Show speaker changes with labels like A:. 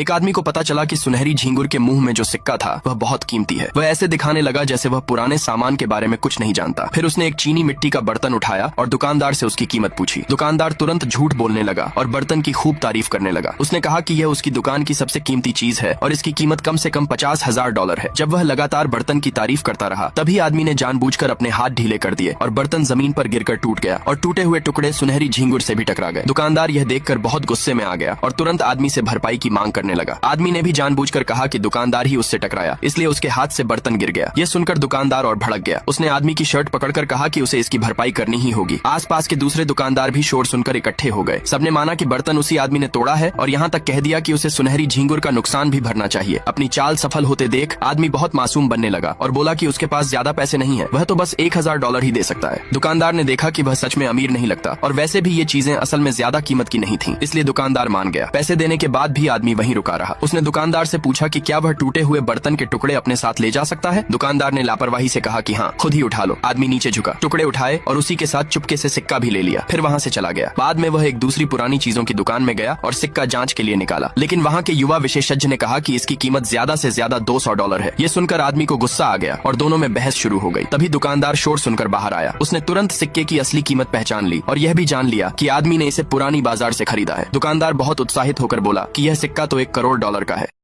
A: एक आदमी को पता चला कि सुनहरी झींगुर के मुंह में जो सिक्का था वह बहुत कीमती है। वह ऐसे दिखाने लगा जैसे वह पुराने सामान के बारे में कुछ नहीं जानता। फिर उसने एक चीनी मिट्टी का बर्तन उठाया और दुकानदार से उसकी कीमत पूछी। दुकानदार तुरंत झूठ बोलने लगा और बर्तन की खूब तारीफ करने लगा। उसने कहा कि यह उसकी दुकान की सबसे कीमती चीज है और इसकी कीमत कम से कम $50,000 है। जब वह लगातार बर्तन की तारीफ करता रहा तभी आदमी ने जानबूझकर अपने हाथ ढीले कर दिए और बर्तन जमीन पर गिरकर टूट गया और टूटे हुए टुकड़े सुनहरी झींगुर से भी टकरा गए। दुकानदार यह देखकर बहुत गुस्से में आ गया और तुरंत आदमी से भरपाई की मांग करने लगा। आदमी ने भी जानबूझकर कहा कि दुकानदार ही उससे टकराया, इसलिए उसके हाथ से बर्तन गिर गया। यह सुनकर दुकानदार और भड़क गया। उसने आदमी की शर्ट पकड़कर कहा कि उसे इसकी भरपाई करनी ही होगी। आसपास के दूसरे दुकानदार भी शोर सुनकर इकट्ठे हो गए। सबने माना कि बर्तन उसी आदमी ने तोड़ा है और यहाँ तक कह दिया कि उसे सुनहरी झींगुर का नुकसान भी भरना चाहिए। अपनी चाल सफल होते देख आदमी बहुत मासूम बनने लगा और बोला कि उसके पास ज्यादा पैसे नहीं है, वह तो बस $1,000 ही दे सकता है। दुकानदार ने देखा कि वह सच में अमीर नहीं लगता और वैसे भी ये चीजें असल में ज्यादा कीमत की नहीं थी, इसलिए दुकानदार मान गया। पैसे देने के बाद भी आदमी वहीं रुका रहा। उसने दुकानदार से पूछा कि क्या वह टूटे हुए बर्तन के टुकड़े अपने साथ ले जा सकता है। दुकानदार ने लापरवाही से कहा कि हाँ, खुद ही उठा लो। आदमी नीचे झुका, टुकड़े उठाए और उसी के साथ चुपके से सिक्का भी ले लिया। फिर वहाँ से चला गया। बाद में वह एक दूसरी पुरानी चीजों की दुकान में गया और सिक्का जांच के लिए निकाला, लेकिन वहाँ के युवा विशेषज्ञ ने कहा कि इसकी कीमत ज्यादा से ज्यादा $200 है। ये सुनकर आदमी को गुस्सा आ गया और दोनों में बहस शुरू हो गई। तभी दुकानदार शोर सुनकर बाहर आया। उसने तुरंत सिक्के की असली कीमत पहचान ली और यह भी जान लिया कि आदमी ने इसे पुरानी बाजार से खरीदा है। दुकानदार बहुत उत्साहित होकर बोला कि यह सिक्का तो $1 करोड़ का है।